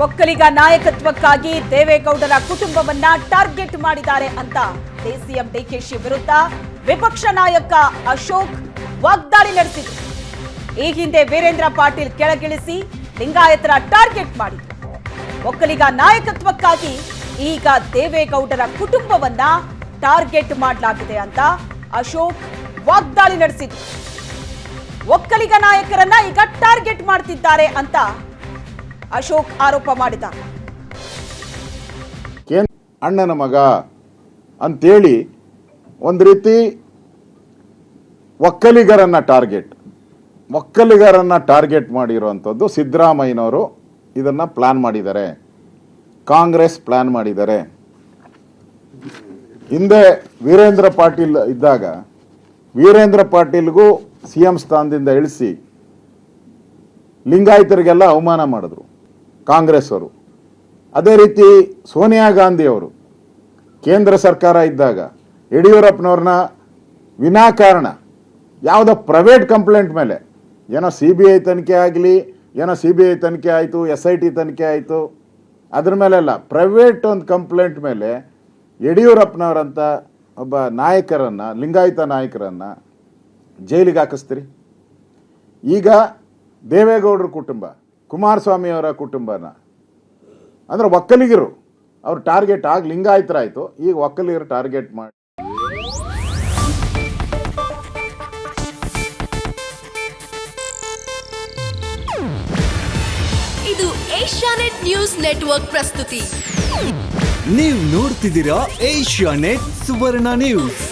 ಒಕ್ಕಲಿಗ ನಾಯಕತ್ವಕ್ಕಾಗಿ ದೇವೇಗೌಡರ ಕುಟುಂಬವನ್ನ ಟಾರ್ಗೆಟ್ ಮಾಡಿದ್ದಾರೆ ಅಂತ ಸಿಎಂ ಡಿಕೆಶಿ ವಿರುದ್ಧ ವಿಪಕ್ಷ ನಾಯಕ ಅಶೋಕ್ ವಾಗ್ದಾಳಿ ನಡೆಸಿದರು. ಈ ಹಿಂದೆ ವೀರೇಂದ್ರ ಪಾಟೀಲ್ ಕೆಳಗಿಳಿಸಿ ಲಿಂಗಾಯತರ ಟಾರ್ಗೆಟ್ ಮಾಡಿದ್ರು. ಒಕ್ಕಲಿಗ ನಾಯಕತ್ವಕ್ಕಾಗಿ ಈಗ ದೇವೇಗೌಡರ ಕುಟುಂಬವನ್ನ ಟಾರ್ಗೆಟ್ ಮಾಡಲಾಗಿದೆ ಅಂತ ಅಶೋಕ್ ವಾಗ್ದಾಳಿ ನಡೆಸಿದ್ರು. ಒಕ್ಕಲಿಗ ನಾಯಕರನ್ನ ಈಗ ಟಾರ್ಗೆಟ್ ಮಾಡ್ತಿದ್ದಾರೆ ಅಂತ ಅಶೋಕ್ ಆರೋಪ ಮಾಡಿದ್ದಾರೆ. ಅಣ್ಣನ ಮಗ ಅಂತೇಳಿ ಒಂದು ರೀತಿ ಒಕ್ಕಲಿಗರನ್ನ ಟಾರ್ಗೆಟ್ ಮಾಡಿರುವಂಥದ್ದು ಸಿದ್ದರಾಮಯ್ಯನವರು ಇದನ್ನ ಪ್ಲಾನ್ ಮಾಡಿದ್ದಾರೆ, ಕಾಂಗ್ರೆಸ್ ಪ್ಲಾನ್ ಮಾಡಿದ್ದಾರೆ. ಹಿಂದೆ ವೀರೇಂದ್ರ ಪಾಟೀಲ್ ಇದ್ದಾಗ ವೀರೇಂದ್ರ ಪಾಟೀಲ್ಗೂ ಸಿಎಂ ಸ್ಥಾನದಿಂದ ಇಳಿಸಿ ಲಿಂಗಾಯತರಿಗೆಲ್ಲ ಅವಮಾನ ಮಾಡಿದ್ರು ಕಾಂಗ್ರೆಸ್ ಅವರು. ಅದೇ ರೀತಿ ಸೋನಿಯಾ ಗಾಂಧಿ ಅವರು ಕೇಂದ್ರ ಸರ್ಕಾರ ಇದ್ದಾಗ ಯಡಿಯೂರಪ್ಪನವ್ರನ್ನ ವಿನಾಕಾರಣ ಯಾವುದೋ ಪ್ರೈವೇಟ್ ಕಂಪ್ಲೇಂಟ್ ಮೇಲೆ, ಏನೋ CBI ತನಿಖೆ ಆಗಲಿ, ಏನೋ CBI ತನಿಖೆ ಆಯಿತು, SIT ತನಿಖೆ ಆಯಿತು, ಅದ್ರ ಮೇಲೆಲ್ಲ ಪ್ರೈವೇಟ್ ಒಂದು ಕಂಪ್ಲೇಂಟ್ ಮೇಲೆ ಯಡಿಯೂರಪ್ಪನವರಂಥ ಒಬ್ಬ ನಾಯಕರನ್ನು, ಲಿಂಗಾಯತ ನಾಯಕರನ್ನು ಜೈಲಿಗೆ ಹಾಕಿಸ್ತೀರಿ. ಈಗ ದೇವೇಗೌಡರ ಕುಟುಂಬ, ಕುಮಾರಸ್ವಾಮಿ ಅವರ ಕುಟುಂಬನ ಅಂದ್ರೆ ಒಕ್ಕಲಿಗರು ಅವ್ರು ಟಾರ್ಗೆಟ್ ಆಗಿ ಲಿಂಗಾಯತರಾಯಿತು, ಈಗ ಒಕ್ಕಲಿಗರು ಟಾರ್ಗೆಟ್ ಮಾಡಿ. ಇದು ಏಷ್ಯಾನೆಟ್ ನ್ಯೂಸ್ ನೆಟ್ವರ್ಕ್ ಪ್ರಸ್ತುತಿ. ನೀವು ನೋಡ್ತಿದ್ದೀರಾ ಏಷ್ಯಾನೆಟ್ ಸುವರ್ಣ ನ್ಯೂಸ್.